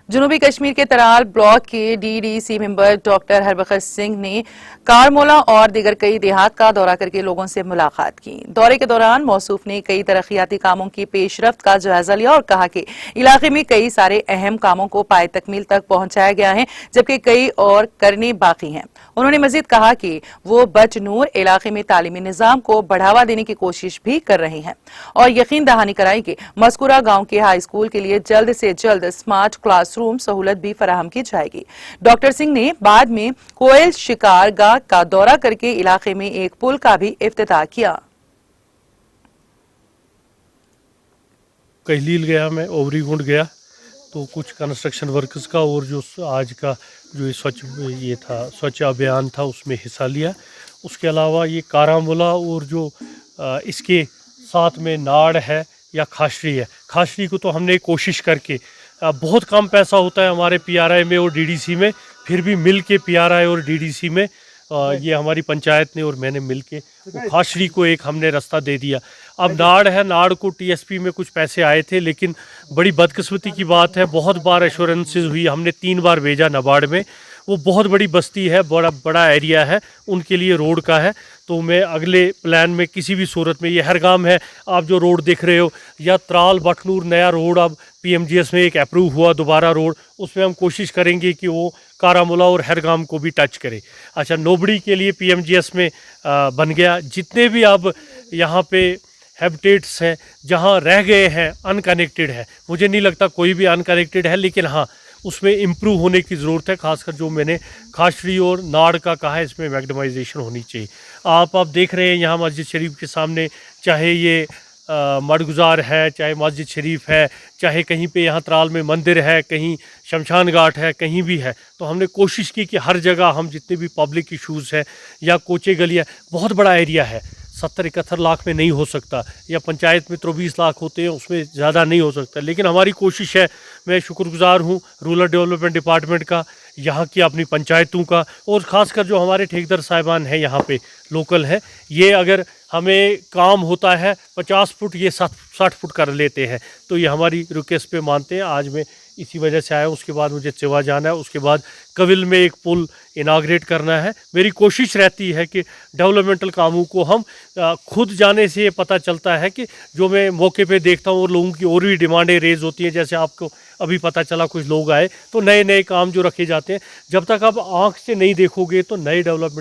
जनूबी कश्मीर के तराल ब्लॉक के DDC member doctor Harbakhsh Singh ने कारमोला और दीगर कई देहात का दौरा करके लोगों से मुलाकात की। दौरे के दौरान मौसूफ ने कई तरक्याती कामों की पेशरफ्त का जायजा लिया और कहा कि इलाके में कई सारे अहम कामों को पाए तकमील तक पहुंचाया गया है, जबकि कई और करने बाकी हैं। उन्होंने मजीद कहा कि वो बचनूर इलाके में तालीमी निजाम को बढ़ावा देने की कोशिश भी कर रहे हैं और यकीन दहानी कराई कि मस्कुरा गांव के हाई स्कूल के लिए जल्द से जल्द स्मार्ट क्लासरूम सहूलत भी फराहम की जाएगी। डॉक्टर सिंह ने बाद में कोयल शिकार गाह का दौरा करके इलाके में एक पुल का भी इफ्तिताह किया। कहलील गया, मैं ओवरीगुंड गया तो कुछ कंस्ट्रक्शन वर्कर्स का और जो आज का जो ये स्वच्छ अभियान था उसमें हिस्सा लिया। उसके अलावा ये कारामोला और जो इसके साथ में नाड़ है या खाशरी है, खाशरी को तो हमने कोशिश करके बहुत कम पैसा होता है हमारे पीआरआई में और डीडीसी में, फिर भी मिल के पीआरआई और डीडीसी में ये हमारी पंचायत ने और मैंने मिल के खाशरी को एक हमने रास्ता दे दिया। अब नाड़ है, नाड़ को टीएसपी में कुछ पैसे आए थे, लेकिन बड़ी बदकिस्मती की बात है बहुत बार एश्योरेंसेस हुई, हमने 3 बार भेजा नाबार्ड में। वो बहुत बड़ी बस्ती है, बड़ा एरिया है, उनके लिए रोड का है। तो मैं अगले प्लान में किसी भी सूरत में, ये हर गांव है आप जो रोड देख रहे हो, या त्राल बटनूर नया रोड अब पीएमजीएस में एक अप्रूव हुआ दोबारा रोड, उसमें हम कोशिश करेंगे कि वो कारामोला और हरगाम को भी टच करे। अच्छा, नोबड़ी के लिए पीएमजीएस में बन गया। जितने भी अब यहाँ पे हैबिटेट्स हैं जहाँ रह गए हैं अनकनेक्टेड है, मुझे नहीं लगता कोई भी अनकनेक्टेड है, लेकिन हाँ उसमें इम्प्रूव होने की ज़रूरत है। खासकर जो मैंने खाशरी और नाड़ का कहा है, इसमें मैग्डमाइजेशन होनी चाहिए। आप देख रहे हैं यहाँ मस्जिद शरीफ के सामने, चाहे ये मडगुजार है, चाहे मस्जिद शरीफ है, चाहे कहीं पे यहाँ त्राल में मंदिर है, कहीं शमशान घाट है, कहीं भी है, तो हमने कोशिश की कि हर जगह हम जितने भी पब्लिक इशूज़ है या कोचे गलियाँ, बहुत बड़ा एरिया है, 70-71 लाख में नहीं हो सकता, या पंचायत में 23 लाख होते हैं, उसमें ज़्यादा नहीं हो सकता, लेकिन हमारी कोशिश है। मैं शुक्रगुजार हूँ रूरल डेवलपमेंट डिपार्टमेंट का, यहाँ की अपनी पंचायतों का, और ख़ासकर जो हमारे ठेकेदार साहिबान हैं यहाँ पे लोकल है, ये अगर हमें काम होता है 50 फुट, ये 60 फुट कर लेते हैं, तो ये हमारी रिक्वेस्ट पे मानते हैं। आज मैं इसी वजह से आया, उसके बाद मुझे चिवा जाना है, उसके बाद कविल में एक पुल इनाग्रेट करना है। मेरी कोशिश रहती है कि डेवलपमेंटल कामों को हम खुद जाने से ये पता चलता है कि जो मैं मौके पे देखता हूँ और लोगों की और भी डिमांडें रेज होती हैं, जैसे आपको अभी पता चला कुछ लोग आए तो नए नए काम जो रखे जाते हैं, जब तक आप आँख से नहीं देखोगे तो नए डेवलपमेंट